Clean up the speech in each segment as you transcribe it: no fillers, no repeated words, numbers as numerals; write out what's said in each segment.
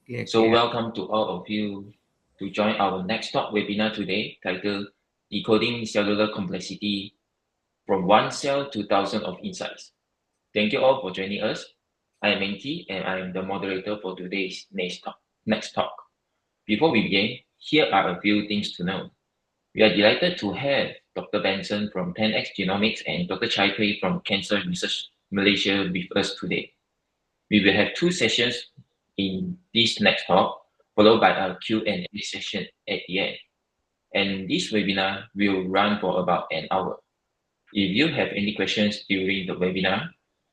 So welcome to all of you to join our NEXTalk webinar today titled Decoding Cellular Complexity from One Cell to Thousands of Insights. Thank you all for joining us. I am Mengki and I am the moderator for today's NEXTalk. Before we begin, here are a few things to know. We are delighted to have Dr. Benson from 10x Genomics and Dr. Phei from Cancer Research Malaysia with us today. We will have two sessions in this next talk, followed by a Q&A session at the end. And this webinar will run for about an hour. If you have any questions during the webinar,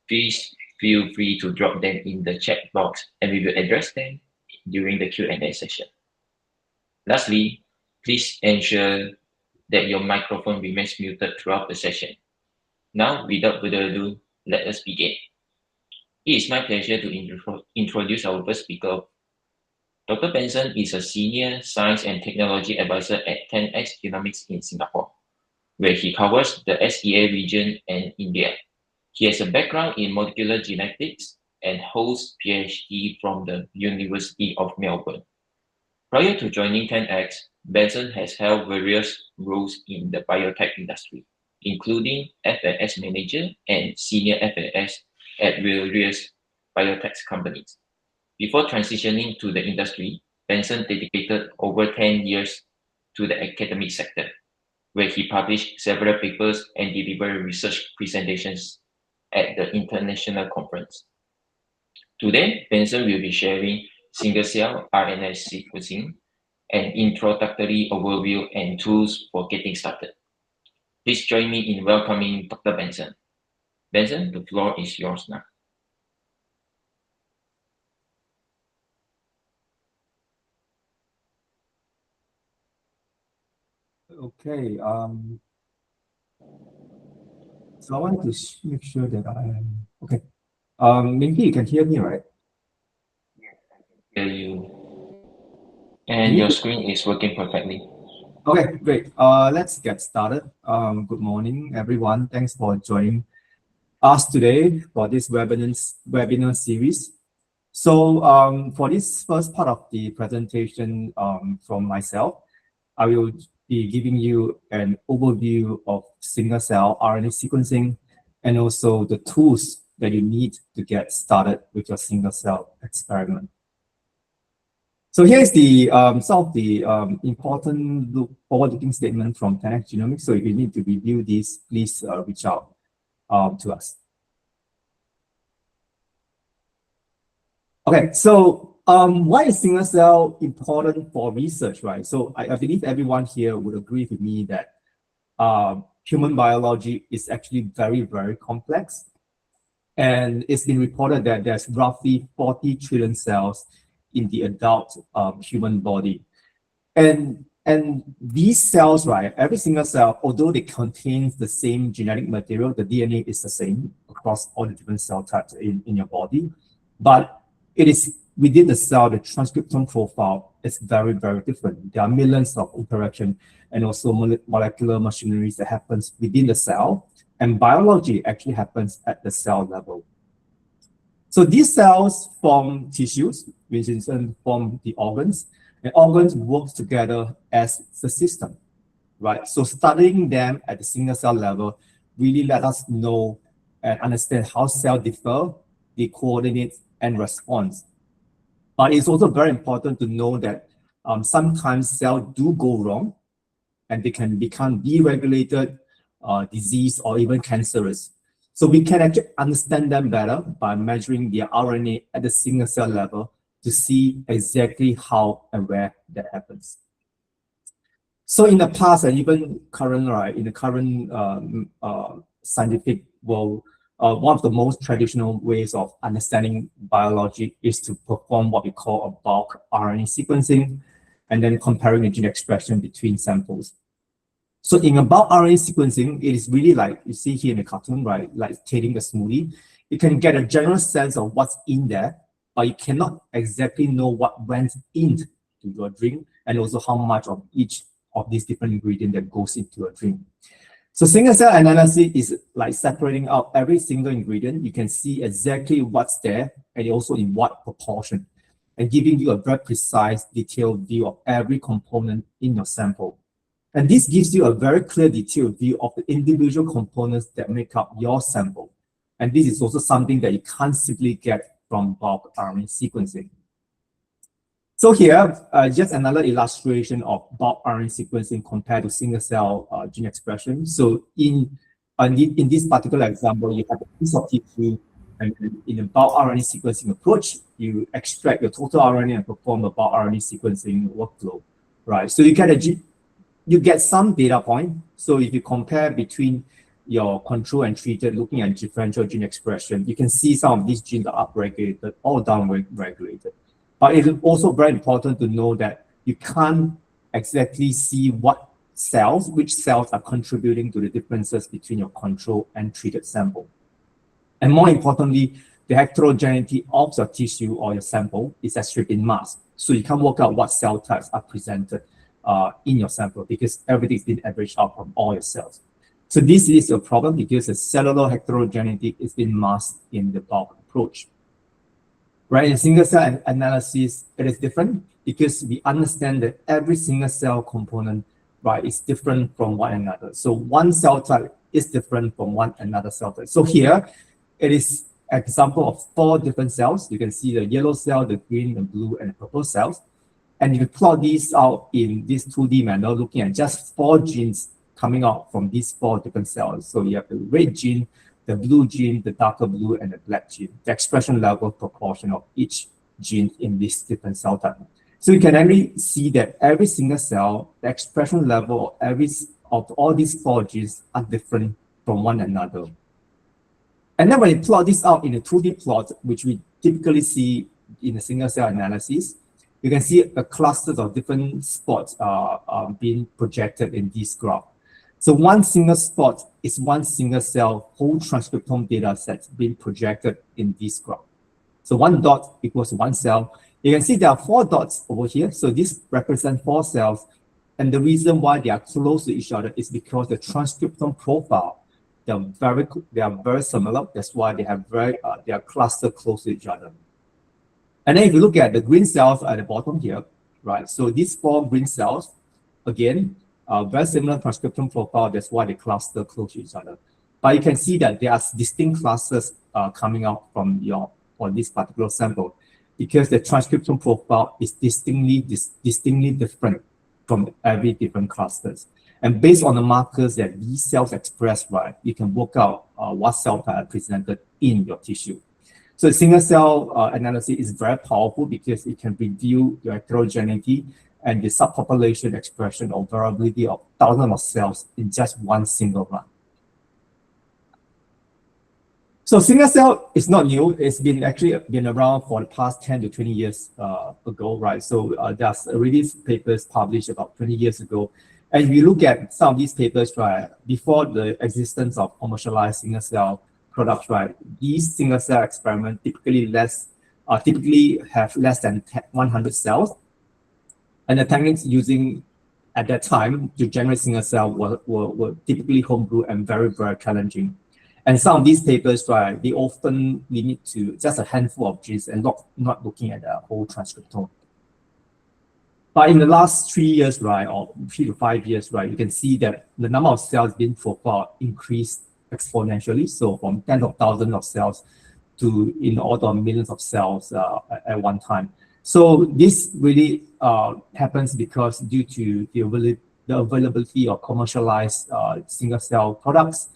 please feel free to drop them in the chat box and we will address them during the Q&A session. Lastly, please ensure that your microphone remains muted throughout the session. Now, without further ado, let us begin. It is my pleasure to introduce our first speaker. Dr. Benson is a Senior Science and Technology Advisor at 10x Genomics in Singapore, where he covers the SEA region and India. He has a background in molecular genetics and holds PhD from the University of Melbourne. Prior to joining 10x, Benson has held various roles in the biotech industry, including FAS Manager and Senior FAS at various biotech companies. Before transitioning to the industry, Benson dedicated over 10 years to the academic sector, where he published several papers and delivered research presentations at the international conference. Today, Benson will be sharing single-cell RNA sequencing, an introductory overview and tools for getting started. Please join me in welcoming Dr. Benson. Benson, the floor is yours now. Okay. So I want to make sure that I am okay. Maybe you can hear me, right? Yes, I can hear you. And your screen is working perfectly. Okay, great. Let's get started. Good morning, everyone. Thanks for joining us today for this webinar series. So for this first part of the presentation from myself, I will be giving you an overview of single-cell RNA sequencing and also the tools that you need to get started with your single-cell experiment. So here's the some of the important forward-looking statement from 10x Genomics. So if you need to review this, please reach out to us. Okay, so why is single cell important for research, right? So I believe everyone here would agree with me that human biology is actually very, very complex. And it's been reported that there's roughly 40 trillion cells in the adult human body. And these cells, right, every single cell, although they contain the same genetic material, the DNA is the same across all the different cell types in your body. But it is within the cell, the transcriptome profile is very, very different. There are millions of interactions and also molecular machineries that happens within the cell. And biology actually happens at the cell level. So these cells form tissues, which in turn form the organs, and organs work together as the system, right? So studying them at the single cell level really let us know and understand how cells differ, they coordinate and respond. But it's also very important to know that sometimes cells do go wrong and they can become deregulated, disease, or even cancerous. So we can actually understand them better by measuring their RNA at the single cell level to see exactly how and where that happens. So in the past and even current, right, in the current scientific world, one of the most traditional ways of understanding biology is to perform what we call a bulk RNA sequencing and then comparing the gene expression between samples. So in a bulk RNA sequencing, it is really like you see here in the cartoon, right? Like taking a smoothie. You can get a general sense of what's in there, but you cannot exactly know what went into your drink and also how much of each of these different ingredients that goes into a drink. So single cell analysis is like separating out every single ingredient. You can see exactly what's there and also in what proportion. and giving you a very precise, detailed view of every component in your sample. And this gives you a very clear, detailed view of the individual components that make up your sample. And this is also something that you can't simply get from bulk RNA sequencing. So here, just another illustration of bulk RNA sequencing compared to single-cell gene expression. So in this particular example, you have a piece of tissue, and in a bulk RNA sequencing approach, you extract the total RNA and perform a bulk RNA sequencing workflow, right? So you get some data point. So if you compare between your control and treated, looking at differential gene expression, you can see some of these genes are upregulated or downregulated. But it is also very important to know that you can't exactly see which cells are contributing to the differences between your control and treated sample. And more importantly, the heterogeneity of your tissue or your sample is actually in mass. So you can't work out what cell types are presented in your sample because everything is being averaged out from all your cells. So this is a problem because the cellular heterogeneity is being masked in the bulk approach. Right, in single cell analysis, it is different because we understand that every single cell component, right, is different from one another. So one cell type is different from one another cell type. So here, it is an example of 4 different cells. You can see the yellow cell, the green, the blue, and the purple cells. And if you plot these out in this 2D manner, looking at just 4 genes coming out from these 4 different cells. So you have the red gene, the blue gene, the darker blue, and the black gene, the expression level proportion of each gene in this different cell type. So you can actually see that every single cell, the expression level of all these 4 genes are different from one another. And then when you plot this out in a 2D plot, which we typically see in a single cell analysis, you can see a clusters of different spots being projected in this graph. So one single spot is one single cell whole transcriptome data set being projected in this graph. So one dot equals one cell. You can see there are 4 dots over here. So this represents 4 cells. And the reason why they are close to each other is because the transcriptome profile, they are very similar. That's why they are clustered close to each other. And then if you look at the green cells at the bottom here, right? So these 4 green cells, again, very similar transcriptome profile. That's why they cluster close to each other. But you can see that there are distinct clusters coming out from this particular sample because the transcriptome profile is distinctly different from every different clusters. And based on the markers that these cells express, right, you can work out what cell type are presented in your tissue. So single cell analysis is very powerful because it can reveal your heterogeneity and the subpopulation expression or variability of thousands of cells in just one single run. So single cell is not new. It's actually been around for the past 10 to 20 years ago, right? So there's already papers published about 20 years ago. And if you look at some of these papers, right, before the existence of commercialized single cell products, right, these single cell experiments typically have less than 100 cells. And the techniques using at that time to generate single cell were typically homebrew and very, very challenging. And some of these papers, right, they often limit to just a handful of genes and not looking at the whole transcriptome. But in the last 3 years, right, or 3 to 5 years, right, you can see that the number of cells being profiled increased exponentially. So from tens of thousands of cells to in the order of millions of cells at one time. So this really happens because due to the availability of commercialized single cell products,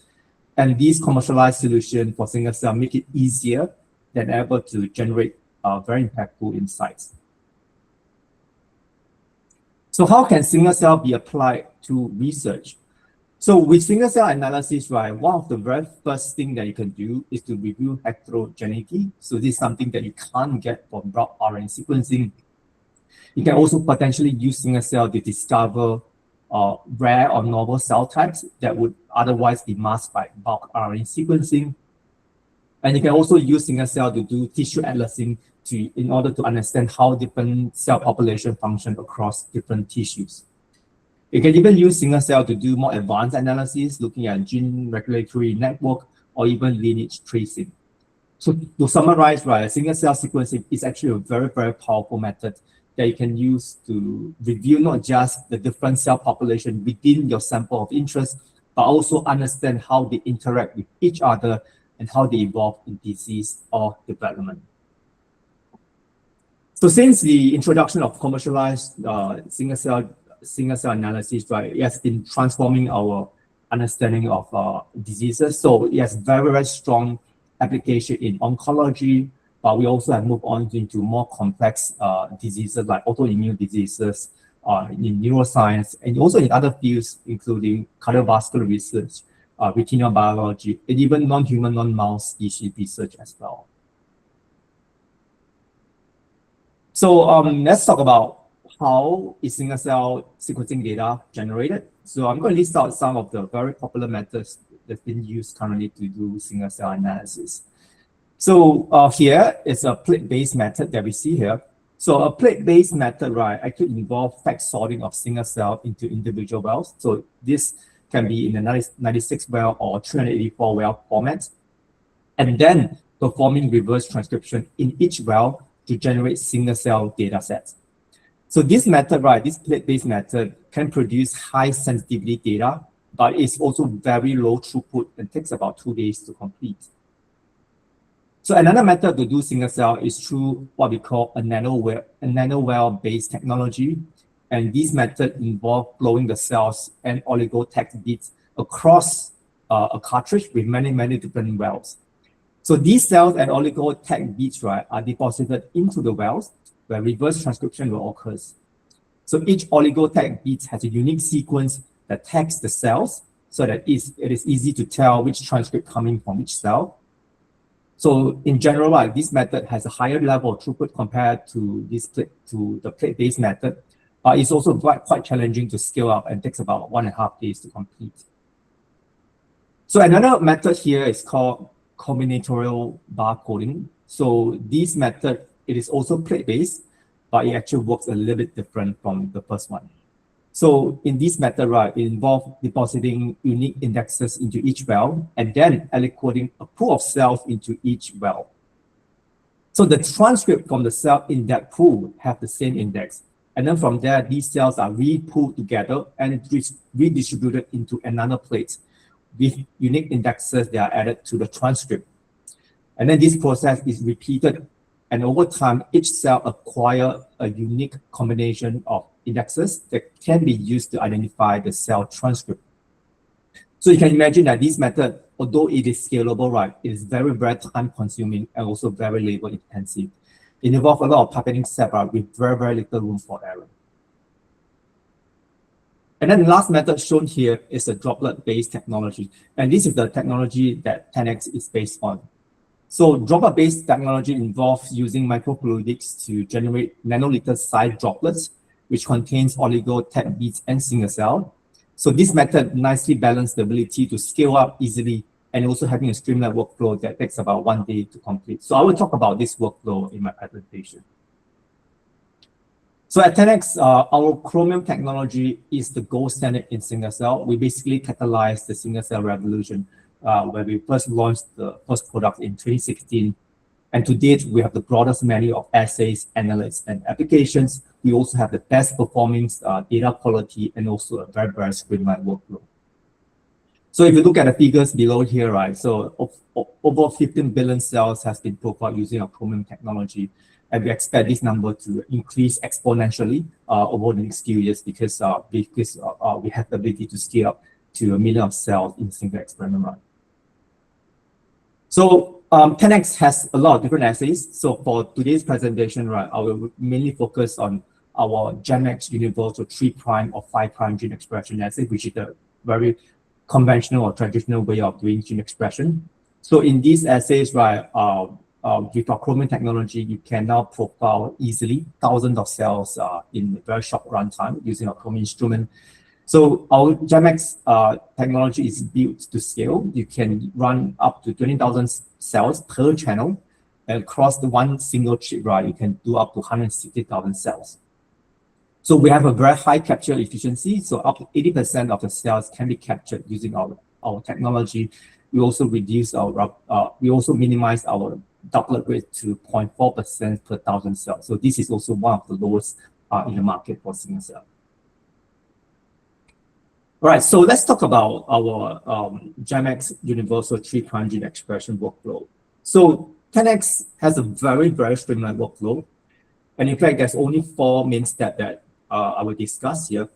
and these commercialized solutions for single cell make it easier than ever to generate very impactful insights. So how can single cell be applied to research? So with single cell analysis, right, one of the very first things that you can do is to review heterogeneity. So this is something that you can't get from bulk RNA sequencing. You can also potentially use single cell to discover rare or novel cell types that would otherwise be masked by bulk RNA sequencing. And you can also use single cell to do tissue atlasing in order to understand how different cell population function across different tissues. You can even use single cell to do more advanced analysis, looking at gene regulatory network or even lineage tracing. So to summarize, right, single cell sequencing is actually a very, very powerful method that you can use to review not just the different cell population within your sample of interest, but also understand how they interact with each other and how they evolve in disease or development. So since the introduction of commercialized single cell analysis, right, it has been transforming our understanding of diseases. So it has very, very strong application in oncology, but we also have moved on into more complex diseases like autoimmune diseases, in neuroscience, and also in other fields, including cardiovascular research, retinal biology, and even non-human, non-mouse species research as well. So let's talk about how is single cell sequencing data generated. So I'm going to list out some of the very popular methods that's been used currently to do single cell analysis. So here is a plate-based method that we see here. So a plate-based method, right, actually involves fact sorting of single cell into individual wells. So this can be in a 96 well or 384 well format, and then performing reverse transcription in each well to generate single cell data sets. So this method, right, this plate-based method can produce high sensitivity data, but it's also very low throughput and takes about 2 days to complete. So another method to do single cell is through what we call a nanowell-based technology. And this method involves blowing the cells and oligo-tag bits across a cartridge with many, many different wells. So these cells and oligo-tag bits, right, are deposited into the wells where reverse transcription will occur. So each oligo-tag bit has a unique sequence that tags the cells so that it is easy to tell which transcript coming from which cell. So in general, right, this method has a higher level of throughput compared to the plate-based method, but it's also quite challenging to scale up and takes about 1.5 days to complete. So another method here is called combinatorial barcoding. So this method, it is also plate-based, but it actually works a little bit different from the first one. So in this method, right, it involves depositing unique indexes into each well and then aliquoting a pool of cells into each well. So the transcript from the cell in that pool have the same index. And then from there, these cells are re-pooled together and redistributed into another plate with unique indexes that are added to the transcript. And then this process is repeated, and over time, each cell acquires a unique combination of indexes that can be used to identify the cell transcript. So you can imagine that this method, although it is scalable, right, it is very, very time-consuming and also very labor-intensive. It involves a lot of pipetting steps with very, very little room for error. And then the last method shown here is a droplet-based technology. And this is the technology that 10x is based on. So droplet-based technology involves using microfluidics to generate nanoliter-sized droplets, which contains oligo-tag bits and single cell. So this method nicely balances the ability to scale up easily and also having a streamlined workflow that takes about 1 day to complete. So I will talk about this workflow in my presentation. So at 10x, our Chromium technology is the gold standard in single cell. We basically catalyzed the single cell revolution where we first launched the first product in 2016. And to date, we have the broadest menu of assays, analytes, and applications. We also have the best performing data quality and also a very, very streamlined workflow. So if you look at the figures below here, right, so over 15 billion cells has been profiled using our Chromium technology. And we expect this number to increase exponentially over the next few years because we have the ability to scale up to 1 million of cells in a single experiment run. So 10x has a lot of different assays. So for today's presentation, right, I will mainly focus on our Genomics universal 3' or 5' gene expression assay, which is a very conventional or traditional way of doing gene expression. So in these assays, right, with our Chromium technology, you can now profile easily thousands of cells in a very short runtime using our Chromium instrument. So our Genomics technology is built to scale. You can run up to 20,000 cells per channel. And across the one single chip, right, you can do up to 160,000 cells. So we have a very high capture efficiency. So up to 80% of the cells can be captured using our technology. We also reduce we also minimize our droplet rate to 0.4% per 1,000 cells. So this is also one of the lowest in the market for single cell. All right, so let's talk about our GEMX universal 3' gene expression workflow. So 10x has a very, very streamlined workflow. And in fact, there's only 4 main steps that I will discuss here.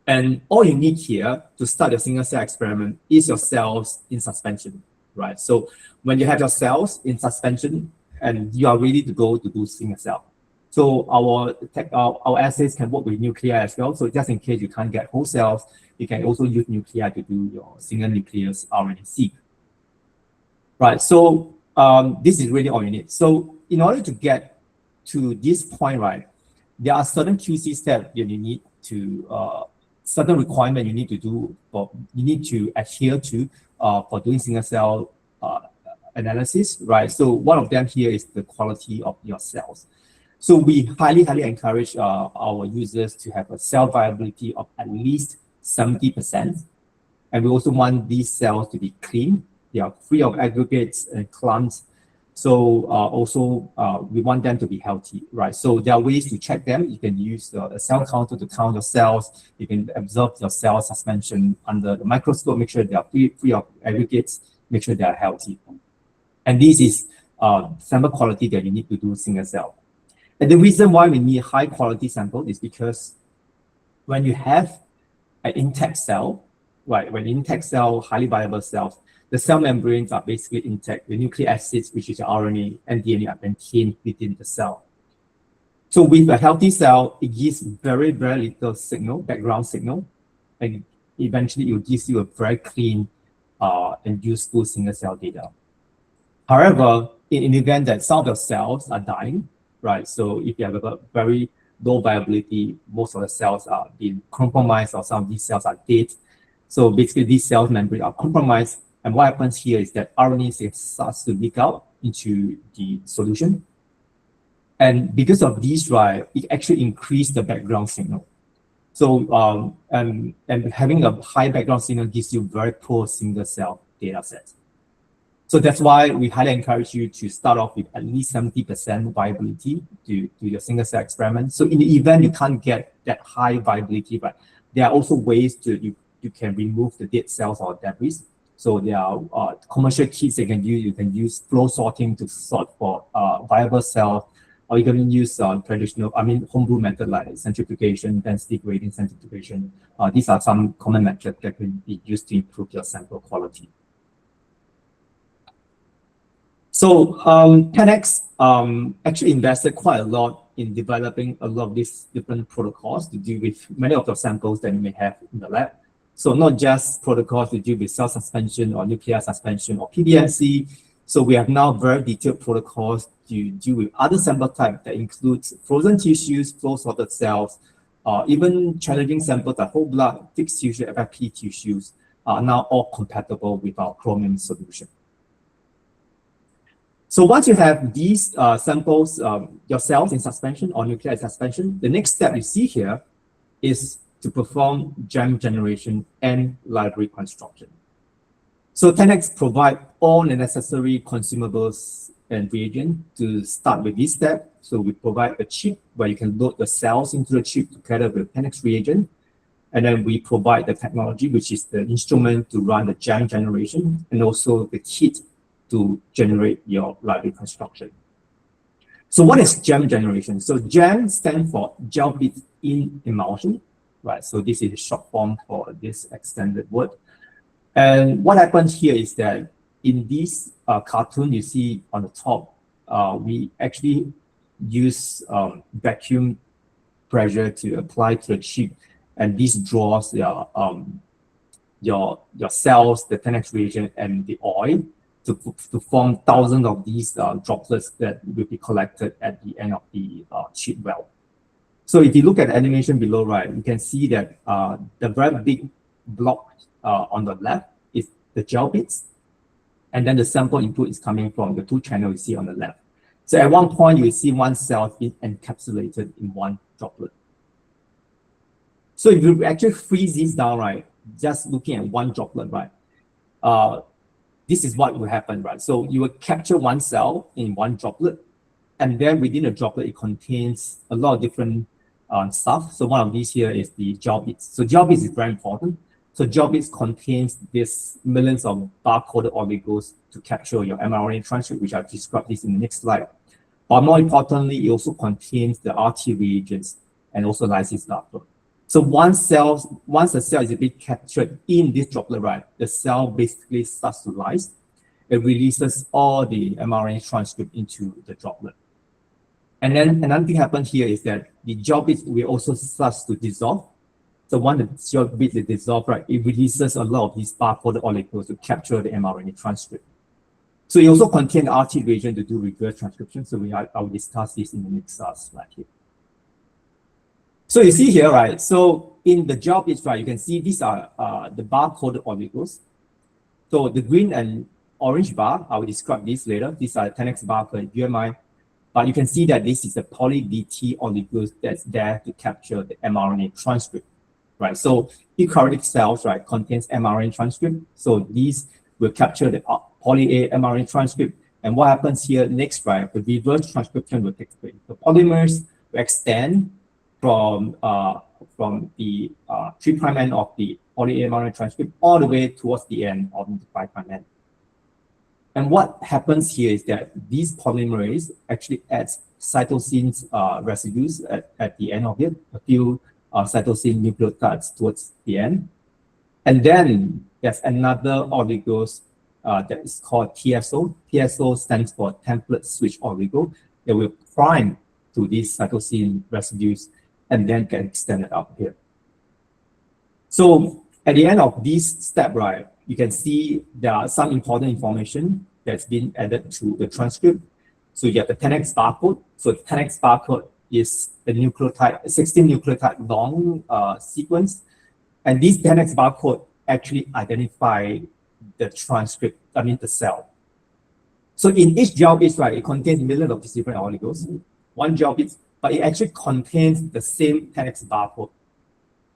And all you need here to start your single cell experiment is your cells in suspension, right? So when you have your cells in suspension and you are ready to go to do single cell. So our assays can work with nuclei as well. So just in case you can't get whole cells, you can also use nuclei to do your single nucleus RNA-seq. Right, so this is really all you need. So in order to get to this point, right, there are certain QC steps that you need to, certain requirement you need to do, or you need to adhere to for doing single cell analysis, right? So one of them here is the quality of your cells. So we highly, highly encourage our users to have a cell viability of at least 70%. And we also want these cells to be clean. They are free of aggregates and clumps. So we want them to be healthy, right? So there are ways to check them. You can use a cell counter to count your cells. You can observe your cell suspension under the microscope, make sure they are free of aggregates, make sure they are healthy. And this is sample quality that you need to do single cell. And the reason why we need high quality sample is because when you have an intact cell, right, when intact cell, highly viable cells, the cell membranes are basically intact. The nucleic acids, which is your RNA and DNA, are maintained within the cell. So with a healthy cell, it gives very, very little signal, background signal, and eventually it will give you a very clean and useful single cell data. However, in the event that some of the cells are dying, right? So if you have a very low viability, most of the cells are being compromised, or some of these cells are dead. So basically, these cell membranes are compromised. And what happens here is that RNA starts to leak out into the solution. And because of these, right, it actually increases the background signal. So and having a high background signal gives you very poor single cell data set. So that's why we highly encourage you to start off with at least 70% viability to your single cell experiment. So in the event you can't get that high viability, but there are also ways to you can remove the dead cells or debris. So there are commercial kits you can use. You can use flow sorting to sort for viable cells, or you can use traditional, homebrew method like centrifugation, density gradient centrifugation. These are some common methods that can be used to improve your sample quality. So 10x actually invested quite a lot in developing a lot of these different protocols to deal with many of the samples that you may have in the lab. So not just protocols to deal with cell suspension or nuclear suspension or PBMC. So we have now very detailed protocols to deal with other sample types that includes frozen tissues, flow sorted cells, even challenging samples like whole blood, fixed tissue, FFP tissues are now all compatible with our Chromium solution. So once you have these samples, your cells in suspension or nuclei suspension, the next step you see here is to perform gem generation and library construction. So 10x provide all the necessary consumables and reagents to start with this step. So we provide a chip where you can load the cells into the chip together with 10x reagent. And then we provide the technology, which is the instrument to run the gem generation, and also the kit to generate your library construction. So what is gem generation? So gem stands for gel bit in emulsion, right? So this is a short form for this extended word. And what happens here is that in this cartoon you see on the top, we actually use vacuum pressure to apply to the chip, and this draws your cells, the 10x reagent, and the oil to form thousands of these droplets that will be collected at the end of the chip well. So if you look at the animation below, right, you can see that the very big block on the left is the gel bits, and then the sample input is coming from the 2 channels you see on the left. So at one point, you will see one cell being encapsulated in one droplet. So if you actually freeze this down, right, just looking at one droplet, right, this is what will happen, right? So you will capture one cell in one droplet, and then within the droplet, it contains a lot of different stuff. So one of these here is the gel bits. So gel bits is very important. So gel bits contains this millions of barcoded oligos to capture your mRNA transcript, which I'll describe this in the next slide. But more importantly, it also contains the RT reagents and also lysis data. So once the cell is a bit captured in this droplet, right, the cell basically starts to lyse. It releases all the mRNA transcript into the droplet. And then another thing happens here is that the gel bits will also start to dissolve. So once the gel bits is dissolved, right, it releases a lot of these barcoded oligos to capture the mRNA transcript. So it also contains RT reagent to do reverse transcription. So I will discuss this in the next slide here. So you see here, right? So in the gel bits, right, you can see these are the barcoded oligos. So the green and orange bar, I will describe this later. These are 10x barcode UMI. But you can see that this is a poly-DT oligos that's there to capture the mRNA transcript, right? So eukaryotic cells, right, contains mRNA transcript. So these will capture the poly-A mRNA transcript. And what happens here next, right, the reverse transcription will take place. The polymers will extend from the 3' end of the poly-A mRNA transcript all the way towards the end of the 5' end. And what happens here is that these polymerase actually adds cytosine residues at the end of it, a few cytosine nucleotides towards the end. And then there's another oligos that is called TSO. TSO stands for template switch oligo. That will prime to these cytosine residues and then get extended up here. So at the end of this step, right, you can see there are some important information that's been added to the transcript. So you have the 10x barcode. So the 10x barcode is the nucleotide, 16 nucleotide long sequence. And this 10x barcode actually identify the transcript, the cell. So in each gel bit, right, it contains millions of these different oligos, one gel bit, but it actually contains the same 10x barcode.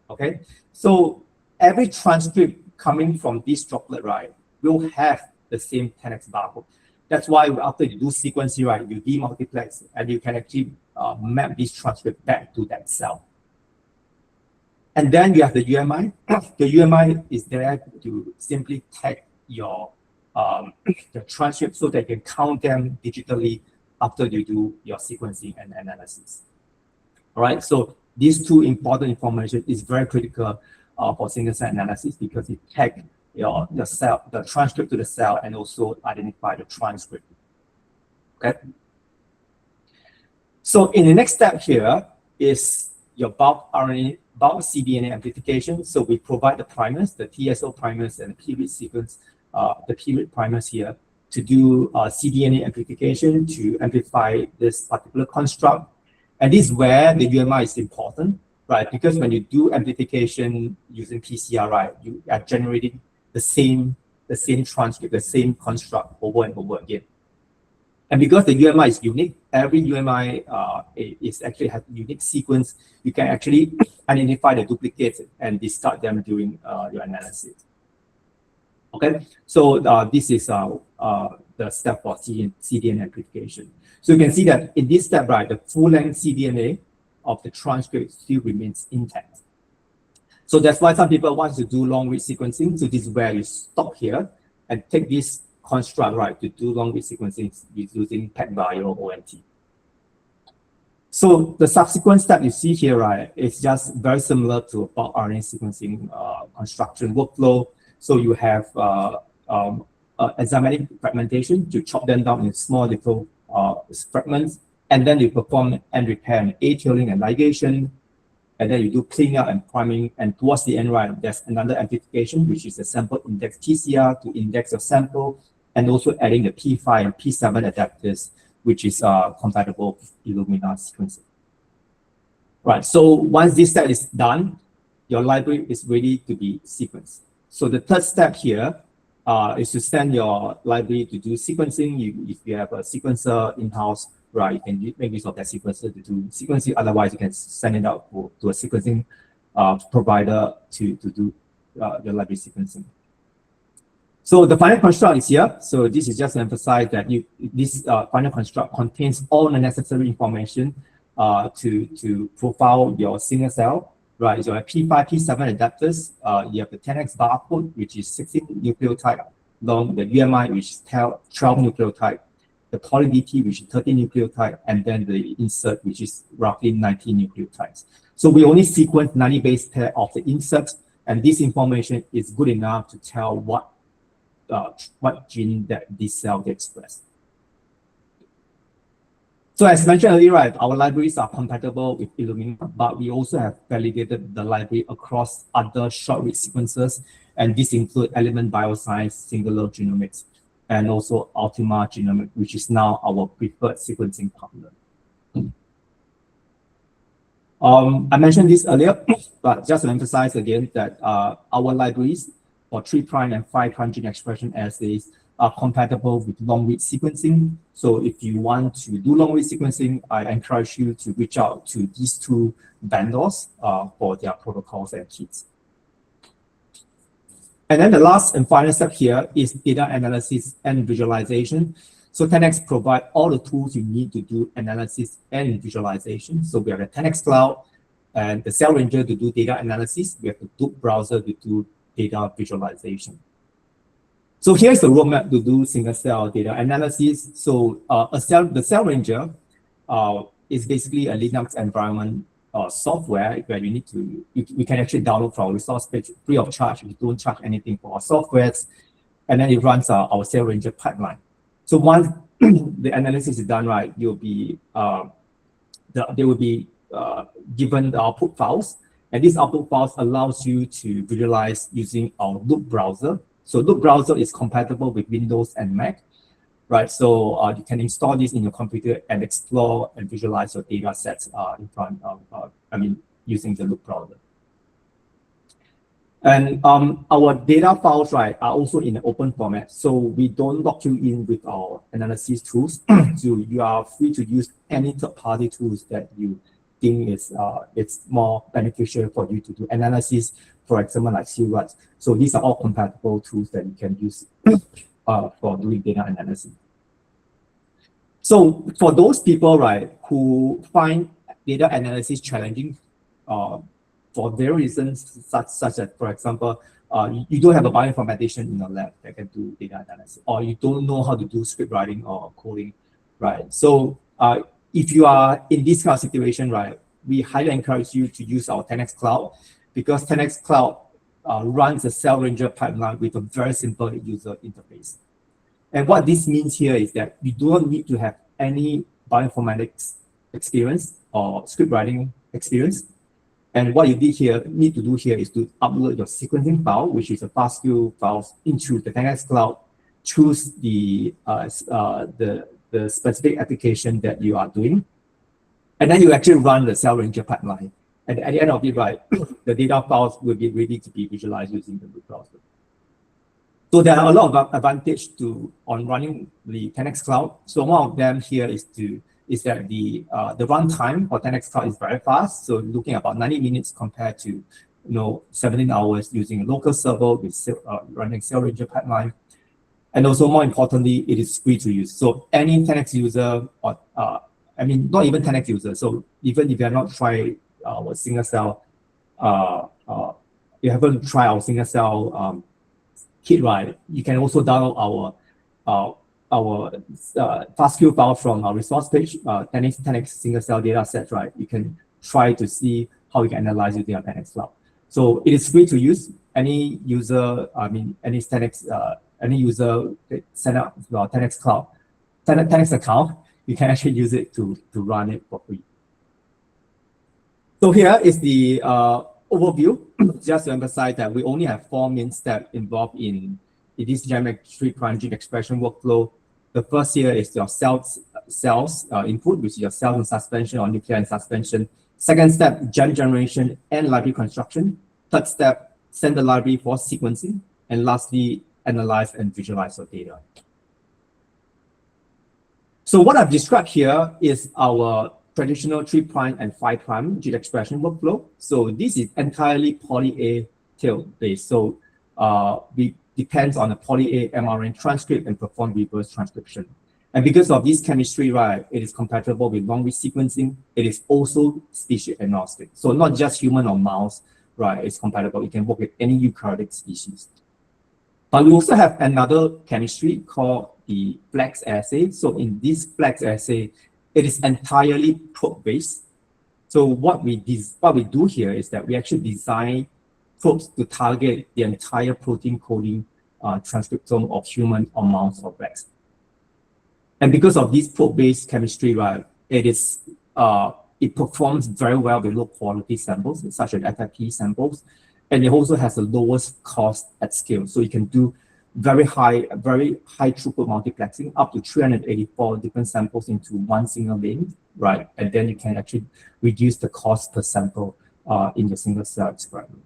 Okay, so every transcript coming from this droplet, right, will have the same 10x barcode. That's why after you do sequencing, right, you demultiplex and you can actually map this transcript back to that cell. And then you have the UMI. The UMI is there to simply tag your the transcript so that you can count them digitally after you do your sequencing and analysis. All right, so these two important information is very critical for single cell analysis because it tags the transcript to the cell and also identify the transcript. Okay. So in the next step here is your bulk RNA, bulk cDNA amplification. So we provide the primers, the TSO primers and the period sequence, the period primers here to do cDNA amplification to amplify this particular construct. And this is where the UMI is important, right? Because when you do amplification using PCR, right, you are generating the same transcript, the same construct over and over again. And because the UMI is unique, every UMI is actually has a unique sequence. You can actually identify the duplicates and discard them during your analysis. Okay, so this is the step for cDNA amplification. So you can see that in this step, right, the full-length cDNA of the transcript still remains intact. So that's why some people want to do long-read sequencing. So this is where you stop here and take this construct, right, to do long-read sequencing using PacBio or ONT. So the subsequent step you see here, right, is just very similar to bulk RNA sequencing construction workflow. So you have enzymatic fragmentation to chop them down in small little fragments, and then you perform end repair and A-tailing and ligation, and then you do cleanup and priming, and towards the end, right, there's another amplification, which is a sample index TCR to index your sample, and also adding the P5 and P7 adapters, which is compatible with Illumina sequencing. Right, so once this step is done, your library is ready to be sequenced. So the third step here is to send your library to do sequencing. If you have a sequencer in-house, right, you can make use of that sequencer to do sequencing. Otherwise, you can send it out to a sequencing provider to do your library sequencing. So the final construct is here. So this is just to emphasize that this final construct contains all the necessary information to profile your single cell, right? So you have P5, P7 adapters. You have the 10x barcode, which is 16 nucleotide long, the UMI, which is 12 nucleotide, the poly DT, which is 30 nucleotide, and then the insert, which is roughly 19 nucleotides. So we only sequence 90 base pair of the insert, and this information is good enough to tell what gene that this cell express. So as mentioned earlier, right, our libraries are compatible with Illumina, but we also have validated the library across other short-read sequences, and this includes Element Bioscience, Singular Genomics, and also Ultima Genomics, which is now our preferred sequencing partner. I mentioned this earlier, but just to emphasize again that our libraries for 3' and 5' gene expression assays are compatible with long-read sequencing. So if you want to do long-read sequencing, I encourage you to reach out to these two vendors for their protocols and kits. And then the last and final step here is data analysis and visualization. So 10x provide all the tools you need to do analysis and visualization. So we have the 10x Cloud and the Cell Ranger to do data analysis. We have the Loop browser to do data visualization. So here's the roadmap to do single cell data analysis. So the Cell Ranger is basically a Linux environment software where you need to, you can actually download from our resource page free of charge. We don't charge anything for our softwares. And then it runs our Cell Ranger pipeline. So once the analysis is done, right, you'll be, they will be given the output files. And these output files allows you to visualize using our Loop browser. So Loop browser is compatible with Windows and Mac, right? So you can install this in your computer and explore and visualize your data sets in front of, using the Loop browser. And our data files, right, are also in an open format. So we don't lock you in with our analysis tools. So you are free to use any third-party tools that you think is it's more beneficial for you to do analysis, for example, like Cellular. So these are all compatible tools that you can use for doing data analysis. So for those people, right, who find data analysis challenging for various reasons, such as, for example, you don't have a bioinformatician in your lab that can do data analysis, or you don't know how to do script writing or coding, right? So if you are in this kind of situation, right, we highly encourage you to use our 10x Cloud, because 10x Cloud runs a Cell Ranger pipeline with a very simple user interface. And what this means here is that you do not need to have any bioinformatics experience or script writing experience. And what you need to do here is to upload your sequencing file, which is a FASTQ file, into the 10x Cloud, choose the specific application that you are doing, and then you actually run the Cell Ranger pipeline. And at the end of it, right, the data files will be ready to be visualized using the Loop browser. So there are a lot of advantages on running the 10x Cloud. So one of them here is that the runtime for 10x Cloud is very fast. So looking at about 90 minutes compared to 17 hours using a local server with running Cell Ranger pipeline. And also, more importantly, it is free to use. So any 10x user, or not even 10x user. So even if you have not tried our single cell, you haven't tried our single cell kit, right? You can also download our FASTQ file from our resource page, 10x single cell data set, right? You can try to see how you can analyze using our 10x Cloud. So it is free to use. Any user, any 10x, any user set up our 10x Cloud, 10x account, you can actually use it to run it for free. So here is the overview, just to emphasize that we only have 4 main steps involved in this Genomics 3' gene expression workflow. The first here is your cells input, which is your cells in suspension or nuclei in suspension. Second step, gene generation and library construction. Third step, send the library for sequencing. And lastly, analyze and visualize your data. So what I've described here is our traditional 3' and 5' gene expression workflow. So this is entirely poly A tail based. So we depends on the poly-A mRNA transcript and perform reverse transcription. And because of this chemistry, right, it is compatible with long-read sequencing. It is also species agnostic. So not just human or mouse, right, it's compatible. It can work with any eukaryotic species. But we also have another chemistry called the flex assay. So in this flex assay, it is entirely probe-based. So what we do here is that we actually design probes to target the entire protein coding transcriptome of human or mouse or rats. And because of this probe-based chemistry, right, it performs very well with low quality samples, such as FFP samples, and it also has the lowest cost at scale. So you can do very high throughput multiplexing, up to 384 different samples into one single lane, right? And then you can actually reduce the cost per sample in your single cell experiment.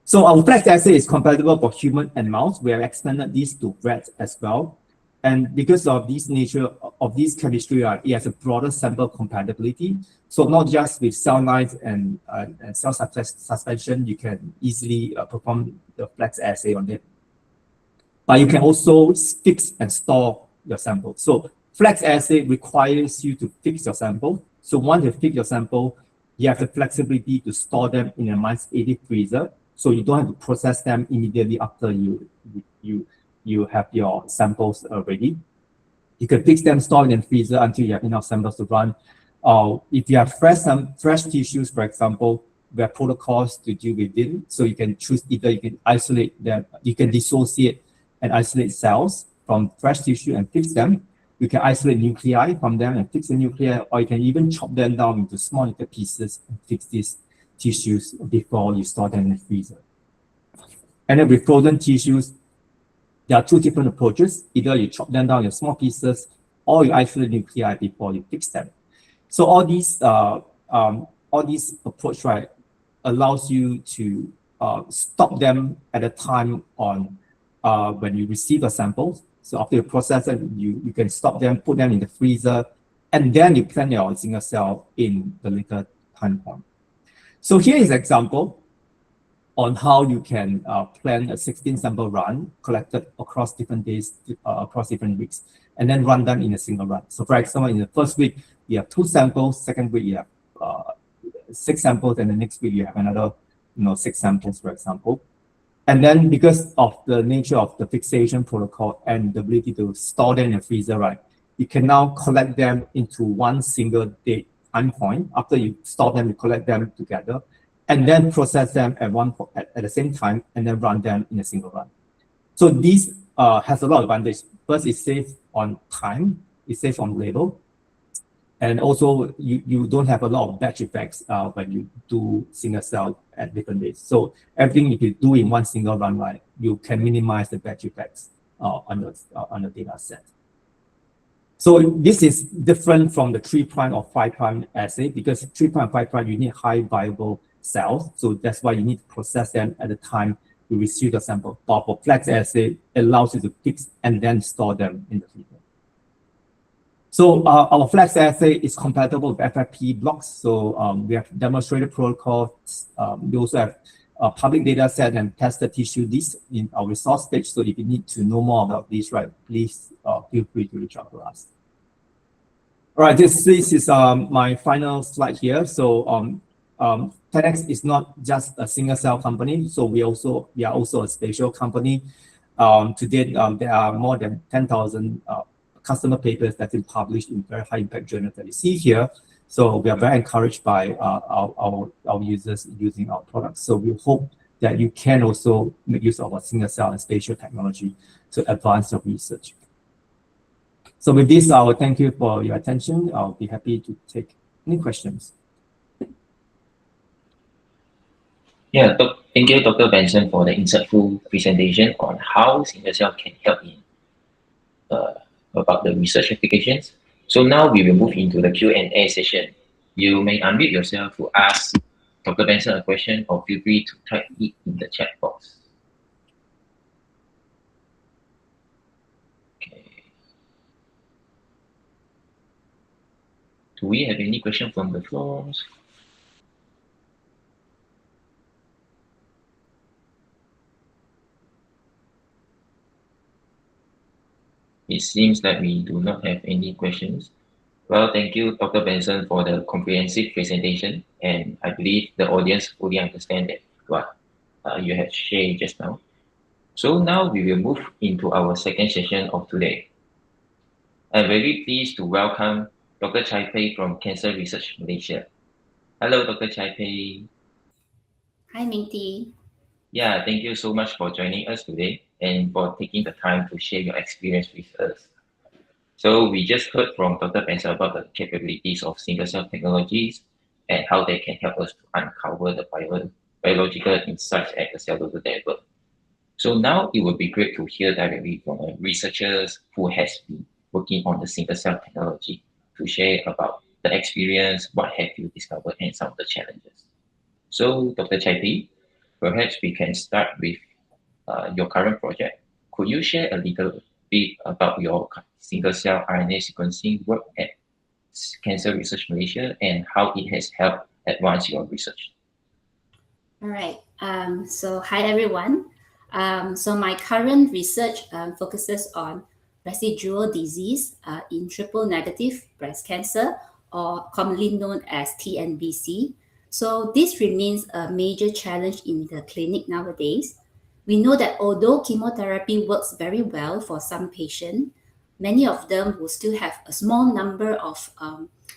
So our flex assay is compatible for human and mouse. We have expanded this to rats as well. And because of this nature of this chemistry, it has a broader sample compatibility. So not just with cell lines and cell suspension, you can easily perform the flex assay on it. But you can also fix and store your sample. So flex assay requires you to fix your sample. So once you fix your sample, you have the flexibility to store them in a -80 freezer. So you don't have to process them immediately after you have your samples ready. You can fix them, store in the freezer until you have enough samples to run. If you have fresh tissues, for example, there are protocols to deal with it. So you can choose either you can isolate them, you can dissociate and isolate cells from fresh tissue and fix them. You can isolate nuclei from them and fix the nuclei, or you can even chop them down into small little pieces and fix these tissues before you store them in the freezer. And then with frozen tissues, there are two different approaches. Either you chop them down in small pieces, or you isolate nuclei before you fix them. So all these approach, right, allows you to stop them at a time on when you receive a sample. So after you process it, you can stop them, put them in the freezer, and then you plan your single cell in the later time point. So here is an example on how you can plan a 16 sample run collected across different days, across different weeks, and then run them in a single run. So for example, in the first week, you have 2 samples, second week you have 6 samples, and the next week you have another 6 samples, for example. And then because of the nature of the fixation protocol and the ability to store them in a freezer, right, you can now collect them into one single day time point. After you store them, you collect them together, and then process them at the same time, and then run them in a single run. So this has a lot of advantage. First, it saves on time, it saves on labor, and also you don't have a lot of batch effects when you do single cell at different days. So everything if you do in one single run, right, you can minimize the batch effects on the data set. So this is different from the 3' or 5' assay, because 3' and 5' you need high viable cells. So that's why you need to process them at the time you receive the sample. But for flex assay, it allows you to fix and then store them in the freezer. So our flex assay is compatible with FFP blocks. So we have demonstrated protocols. We also have a public data set and tested tissue list in our resource page. So if you need to know more about this, right, please feel free to reach out to us. All right, this is my final slide here. So 10x is not just a single cell company. So we are also a spatial company. To date, there are more than 10,000 customer papers that have been published in very high impact journals that you see here. So we are very encouraged by our users using our products. So we hope that you can also make use of our single cell and spatial technology to advance your research. So with this, I will thank you for your attention. I'll be happy to take any questions. Yeah, thank you, Dr. Benson, for the insightful presentation on how single cell can help in about the research applications. So now we will move into the Q&A session. You may unmute yourself to ask Dr. Benson a question, or feel free to type it in the chat box. Okay. Do we have any question from the floors? it seems that we do not have any questions. Well, thank you, Dr. Benson, for the comprehensive presentation, and I believe the audience fully understand that what you have shared just now. So now we will move into our second session of today. I'm very pleased to welcome Dr. Phei from Cancer Research Malaysia. Hello, Dr. Phei. Hi, Minty. Yeah, thank you so much for joining us today and for taking the time to share your experience with us. So we just heard from Dr. Benson about the capabilities of single-cell technologies and how they can help us to uncover the biological insights at the cellular level. So now it would be great to hear directly from researchers who has been working on the single-cell technology to share about the experience, what have you discovered, and some of the challenges. So, Dr. Chaipi, perhaps we can start with your current project. Could you share a little bit about your single-cell RNA sequencing work at Cancer Research Malaysia and how it has helped advance your research? All right. So hi, everyone. So my current research focuses on residual disease in triple negative breast cancer, or commonly known as TNBC. So this remains a major challenge in the clinic nowadays. We know that although chemotherapy works very well for some patients, many of them will still have a small number of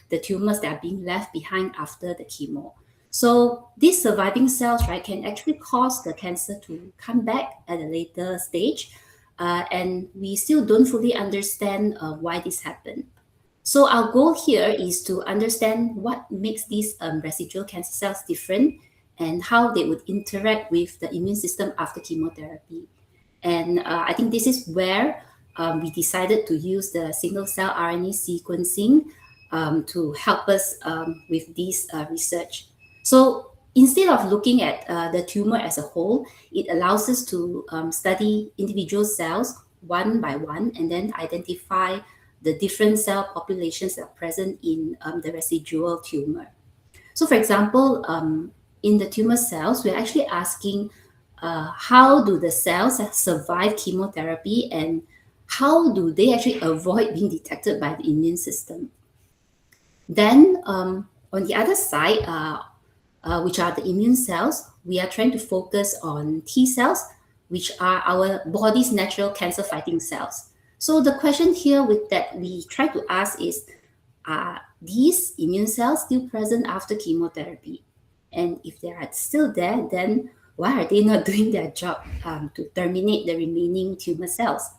the tumors that are being left behind after the chemo. So these surviving cells, right, can actually cause the cancer to come back at a later stage, and we still don't fully understand why this happened. So our goal here is to understand what makes these residual cancer cells different and how they would interact with the immune system after chemotherapy. And I think this is where we decided to use the single cell RNA sequencing to help us with this research. So instead of looking at the tumor as a whole, it allows us to study individual cells one by one and then identify the different cell populations that are present in the residual tumor. So, for example, in the tumor cells, we're actually asking how do the cells survive chemotherapy and how do they actually avoid being detected by the immune system. Then, on the other side, which are the immune cells, we are trying to focus on T cells, which are our body's natural cancer fighting cells. So the question here with that we try to ask is, are these immune cells still present after chemotherapy? And if they are still there, then why are they not doing their job to terminate the remaining tumor cells?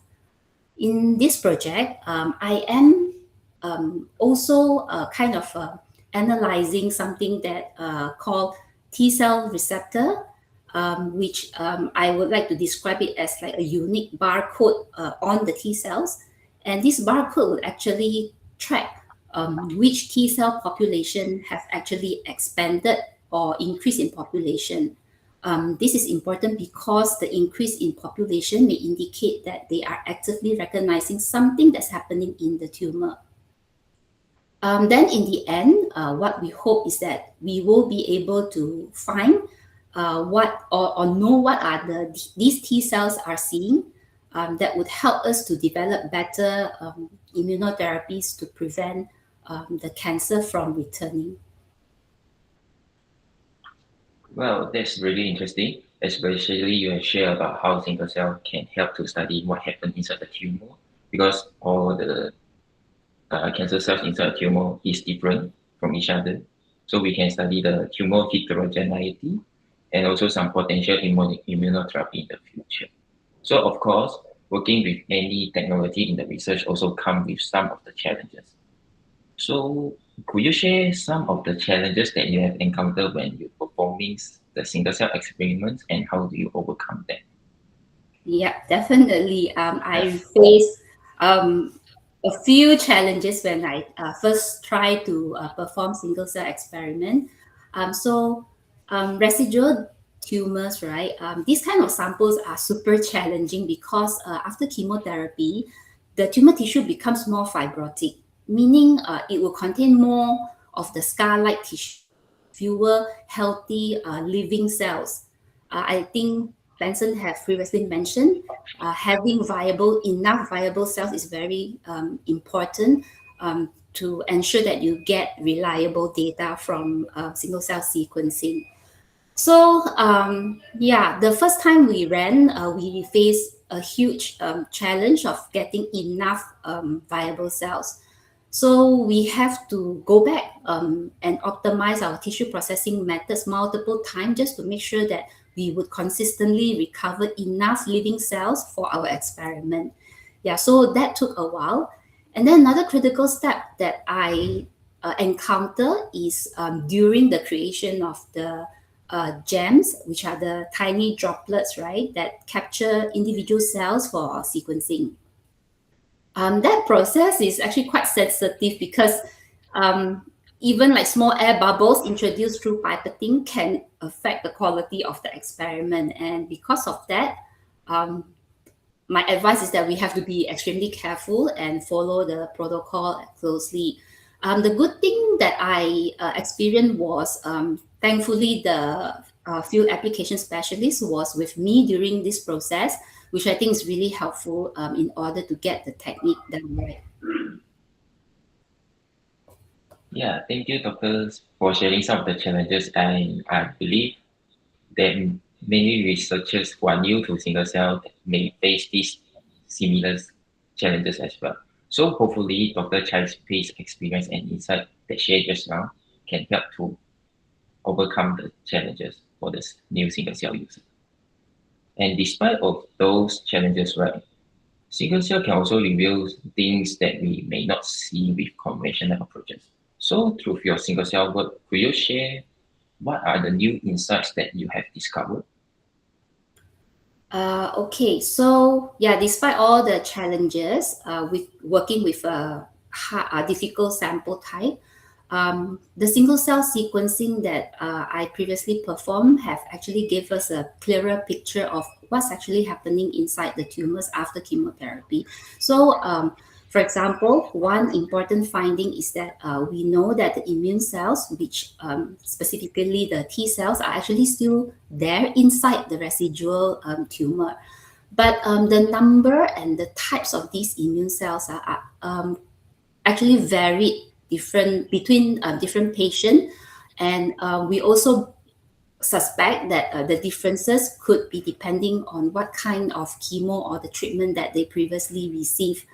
In this project, I am also kind of analyzing something that called T cell receptor, which I would like to describe it as like a unique barcode on the T cells. And this barcode will actually track which T cell population have actually expanded or increased in population. This is important because the increase in population may indicate that they are actively recognizing something that's happening in the tumor. Then in the end, what we hope is that we will be able to find what or know what are these T cells are seeing that would help us to develop better immunotherapies to prevent the cancer from returning. Well, that's really interesting, especially you have shared about how single cell can help to study what happened inside the tumor, because all the cancer cells inside the tumor is different from each other. So we can study the tumor heterogeneity and also some potential immunotherapy in the future. So of course, working with any technology in the research also come with some of the challenges. So could you share some of the challenges that you have encountered when you're performing the single cell experiments and how do you overcome them? Yeah, definitely. I faced a few challenges when I first tried to perform single cell experiment. Residual tumors, right? These kind of samples are super challenging because after chemotherapy, the tumor tissue becomes more fibrotic, meaning it will contain more of the scar-like tissue, fewer healthy living cells. I think Benson have previously mentioned, having enough viable cells is very important to ensure that you get reliable data from single cell sequencing. So yeah, the first time we ran, we faced a huge challenge of getting enough viable cells. So we have to go back and optimize our tissue processing methods multiple times just to make sure that we would consistently recover enough living cells for our experiment. Yeah, so that took a while. And then another critical step that I encounter is during the creation of the gems, which are the tiny droplets, right, that capture individual cells for sequencing. That process is actually quite sensitive because even like small air bubbles introduced through pipetting can affect the quality of the experiment. And because of that, my advice is that we have to be extremely careful and follow the protocol closely. The good thing that I experienced was thankfully the field application specialist was with me during this process, which I think is really helpful in order to get the technique done right. Yeah, thank you, doctors, for sharing some of the challenges. And I believe that many researchers who are new to single cell may face these similar challenges as well. So hopefully, Dr. Chai's Phei's experience and insight that shared just now can help to overcome the challenges for this new single cell user. And despite of those challenges, right, single cell can also reveal things that we may not see with conventional approaches. So through your single cell work, could you share what are the new insights that you have discovered? Okay, so yeah, despite all the challenges with working with a difficult sample type, the single cell sequencing that I previously performed have actually gave us a clearer picture of what's actually happening inside the tumors after chemotherapy. So, for example, one important finding is that we know that the immune cells, which specifically the T cells, are actually still there inside the residual tumor. But the number and the types of these immune cells are actually varied different between different patients, and we also suspect that the differences could be depending on what kind of chemo or the treatment that they previously received.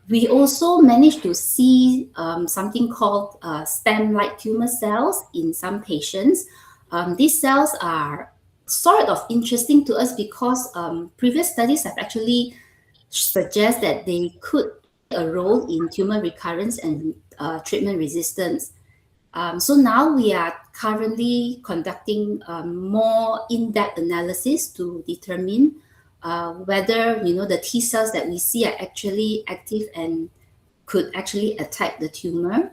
We also managed to see something called stem-like tumor cells in some patients. These cells are sort of interesting to us because previous studies have actually suggest that they could play a role in tumor recurrence and treatment resistance. So now we are currently conducting more in-depth analysis to determine whether the T cells that we see are actually active and could actually attack the tumor.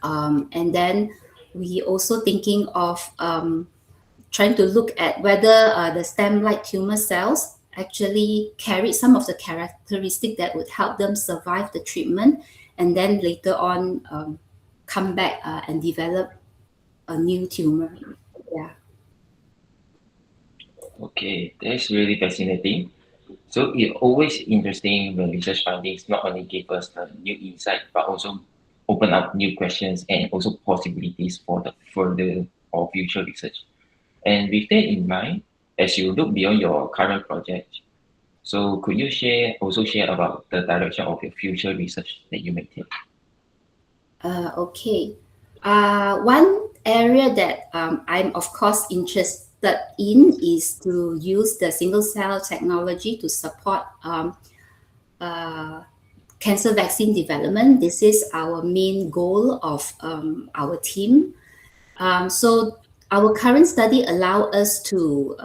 And then we also thinking of trying to look at whether the stem-like tumor cells actually carry some of the characteristics that would help them survive the treatment and then later on come back and develop a new tumor. Yeah. Okay, that's really fascinating. So it's always interesting when research findings not only give us the new insight, but also open up new questions and also possibilities for the further or future research. And with that in mind, as you look beyond your current project, so could you also share about the direction of your future research that you may take? Okay. One area that I'm of course interested in is to use the single cell technology to support cancer vaccine development. This is our main goal of our team. So our current study allow us to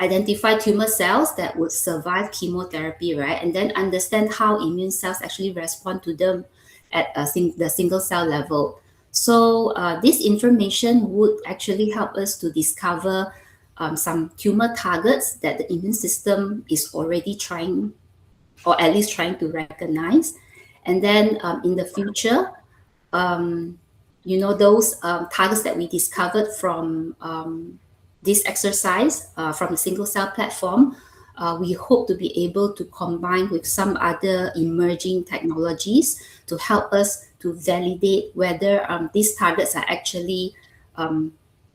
identify tumor cells that would survive chemotherapy, right? And then understand how immune cells actually respond to them at the single cell level. So this information would actually help us to discover some tumor targets that the immune system is already trying, or at least trying to recognize. And then in the future, those targets that we discovered from this exercise from the single cell platform, we hope to be able to combine with some other emerging technologies to help us to validate whether these targets are actually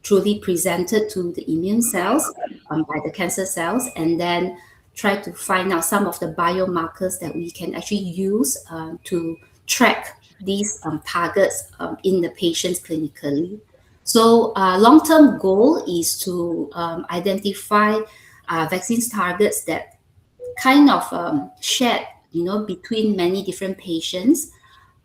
truly presented to the immune cells by the cancer cells, and then try to find out some of the biomarkers that we can actually use to track these targets in the patients clinically. So long-term goal is to identify vaccines targets that kind of shared, between many different patients.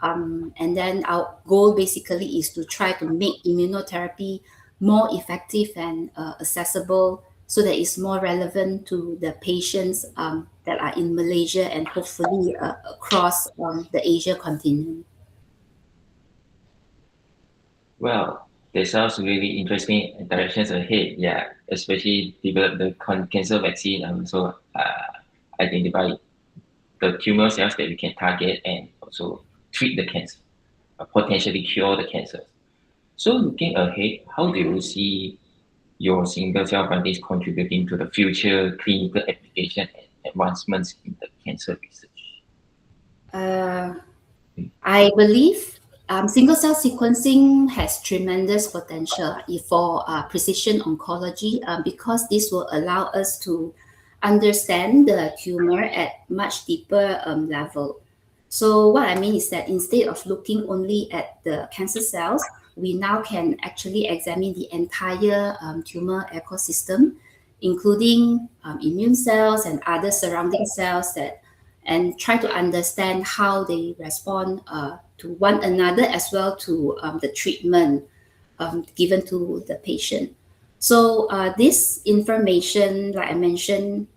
And then our goal basically is to try to make immunotherapy more effective and accessible so that it's more relevant to the patients that are in Malaysia and hopefully across the Asia continent. Well, that sounds really interesting directions ahead. Yeah, especially develop the cancer vaccine and also identify the tumor cells that we can target and also treat the cancer, potentially cure the cancer. So looking ahead, how do you see your single cell findings contributing to the future clinical application and advancements in the cancer research? I believe single cell sequencing has tremendous potential for precision oncology because this will allow us to understand the tumor at much deeper level. So what I mean is that instead of looking only at the cancer cells, we now can actually examine the entire tumor ecosystem, including immune cells and other surrounding cells and try to understand how they respond to one another as well to the treatment given to the patient. So this information, like I mentioned,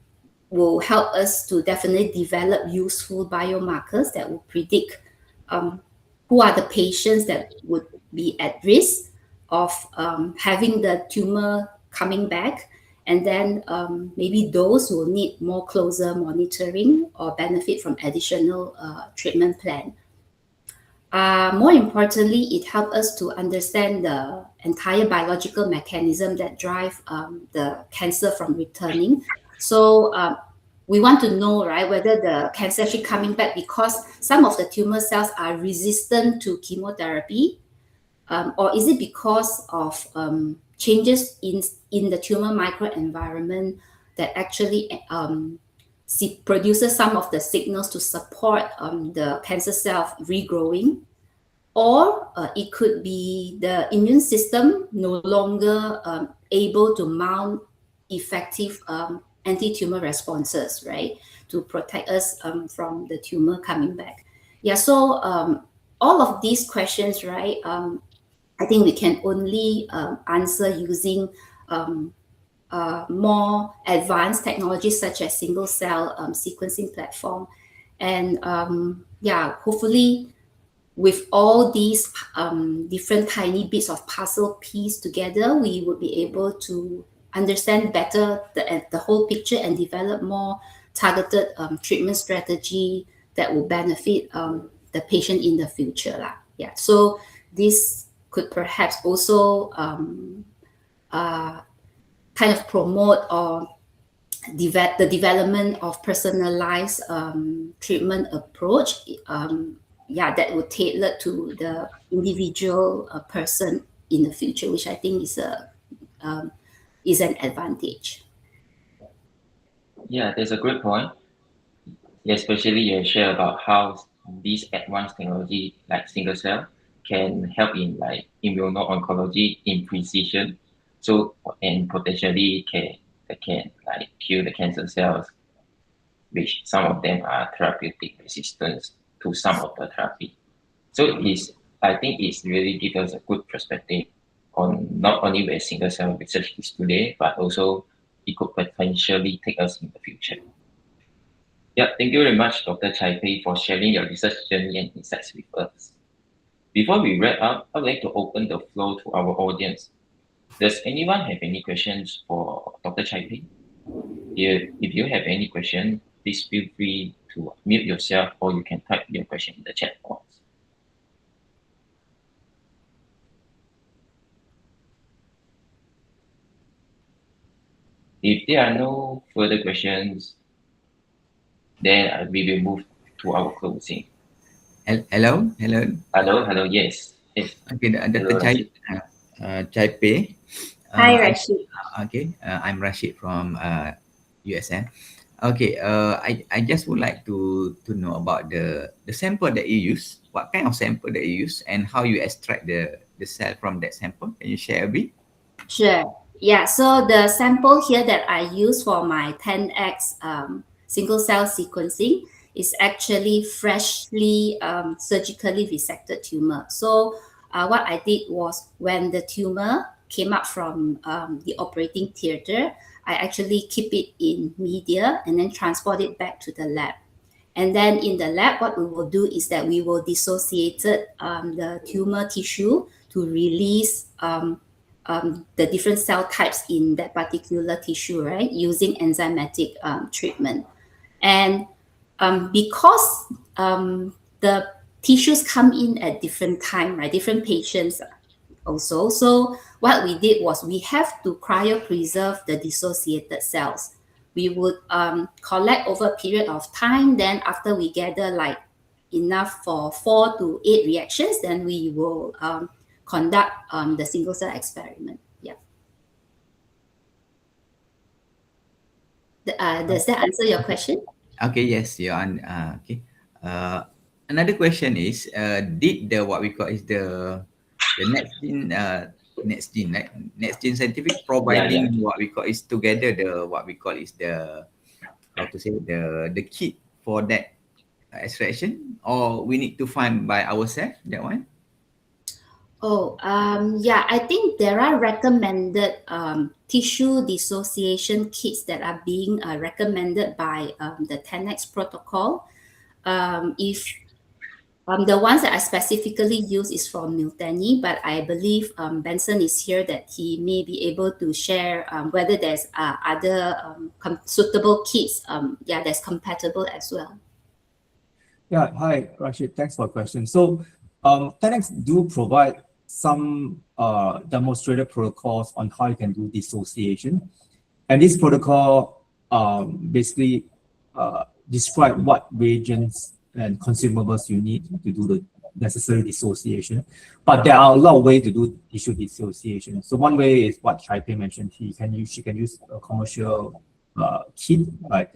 will help us to definitely develop useful biomarkers that will predict who are the patients that would be at risk of having the tumor coming back, and then maybe those who need more closer monitoring or benefit from additional treatment plan. More importantly, it helps us to understand the entire biological mechanism that drive the cancer from returning. So we want to know, right, whether the cancer actually coming back because some of the tumor cells are resistant to chemotherapy, or is it because of changes in the tumor microenvironment that actually produces some of the signals to support the cancer cell regrowing? Or it could be the immune system no longer able to mount effective anti-tumor responses, right, to protect us from the tumor coming back. Yeah, so all of these questions, right, I think we can only answer using more advanced technologies such as single cell sequencing platform. And yeah, hopefully with all these different tiny bits of puzzle piece together, we would be able to understand better the whole picture and develop more targeted treatment strategy that will benefit the patient in the future. Yeah, so this could perhaps also kind of promote or the development of personalized treatment approach, that would tailor to the individual person in the future, which I think is an advantage. Yeah, that's a great point. Especially you share about how these advanced technology like single cell can help in like immuno-oncology in precision. So and potentially can like kill the cancer cells, which some of them are therapeutic resistance to some of the therapy. So I think it's really gives us a good perspective on not only where single cell research is today, but also it could potentially take us in the future. Yeah, thank you very much, Dr. Phei, for sharing your research journey and insights with us. Before we wrap up, I would like to open the floor to our audience. Does anyone have any questions for Dr. Phei? If you have any question, please feel free to mute yourself or you can type your question in the chat box. If there are no further questions, then we will move to our closing. Hello. Hello, yes. Okay, Hello, Dr. Rashid. Chai Phei. Hi, Rashid. I'm Rashid from USN. Okay, I just would like to know about the sample that you use. What kind of sample that you use and how you extract the cell from that sample? Can you share a bit? Sure. Yeah, so the sample here that I use for my 10x single cell sequencing is actually freshly surgically resected tumor. So what I did was when the tumor came up from the operating theater, I actually keep it in media and then transport it back to the lab. And then in the lab, what we will do is that we will dissociate the tumor tissue to release the different cell types in that particular tissue, right, using enzymatic treatment. And because the tissues come in at different time, right, different patients also. So what we did was we have to cryopreserve the dissociated cells. We would collect over a period of time. Then after we gather like enough for 4 to 8 reactions, then we will conduct the single cell experiment. Yeah. Does that answer your question? Okay, yes, you are. Okay. Another question is, did the what we call is the next gene, right? Next gene scientific providing what we call is together the what we call is the how to say the kit for that extraction, or we need to find by ourselves that one? Oh, yeah, I think there are recommended tissue dissociation kits that are being recommended by the 10x protocol. If the ones that I specifically use is from Miltenyi, but I believe Benson is here that he may be able to share whether there's other suitable kits that's compatible as well. Yeah, hi, Rashid. Thanks for the question. So 10x do provide some demonstrated protocols on how you can do dissociation. And this protocol basically describe what reagents and consumables you need to do the necessary dissociation. But there are a lot of ways to do tissue dissociation. So one way is what Chai Phei mentioned. She can use a commercial kit like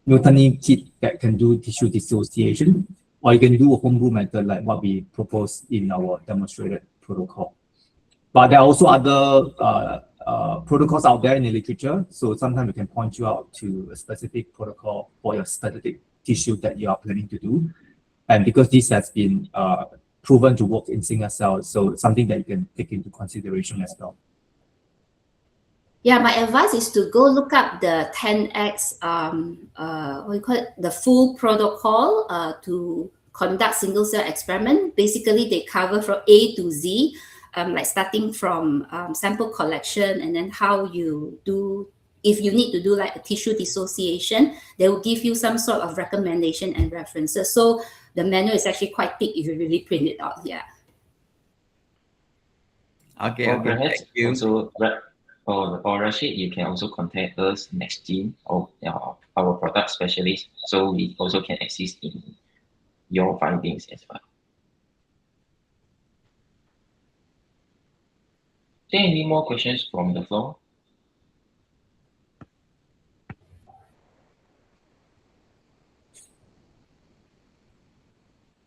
Miltenyi kit that can do tissue dissociation, or you can do a homebrew method like what we proposed in our demonstrated protocol. But there are also other protocols out there in the literature. So sometimes we can point you out to a specific protocol for your specific tissue that you are planning to do. And because this has been proven to work in single cells, so it's something that you can take into consideration as well. Yeah, my advice is to go look up the 10x, what you call it, the full protocol to conduct single cell experiment. Basically, they cover from A to Z, like starting from sample collection and then how you do, if you need to do like a tissue dissociation, they will give you some sort of recommendation and references. So the manual is actually quite thick if you really print it out. Yeah. Okay, Perhaps thank you. also, or Rashid, you can also contact us NextGene or our product specialist, so we also can assist in your findings as well. Is there any more questions from the floor?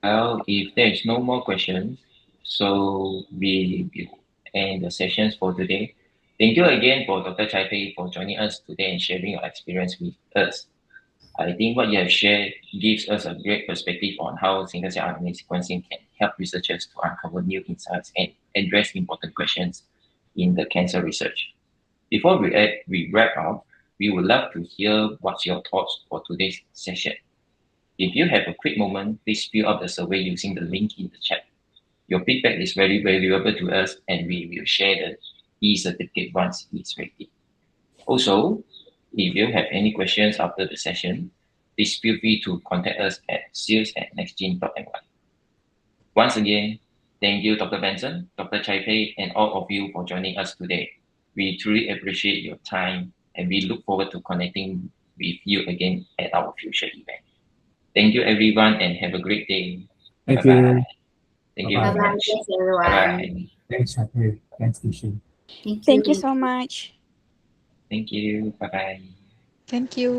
Well, if there is no more questions, so we will end the sessions for today. Thank you again for Dr. Chai Phei for joining us today and sharing your experience with us. I think what you have shared gives us a great perspective on how single-cell RNA sequencing can help researchers to uncover new insights and address important questions in the cancer research. Before we wrap up, we would love to hear what's your thoughts for today's session. If you have a quick moment, please fill out the survey using the link in the chat. Your feedback is very valuable to us, and we will share the e-certificate once it's ready. Also, if you have any questions after the session, please feel free to contact us at sales@nextgene.my. Once again, thank you, Dr. Benson, Dr. Chai Phei, and all of you for joining us today. We truly appreciate your time, and we look forward to connecting with you again at our future event. Thank you, everyone, and have a great day. Thank Bye-bye. you. Thank you Bye-bye. very Bye-bye. much. Thanks, everyone. Bye-bye. Thanks, Shakir. Thanks, Kishan. Thank you. Thank you so much. Thank you. Bye-bye. Thank you.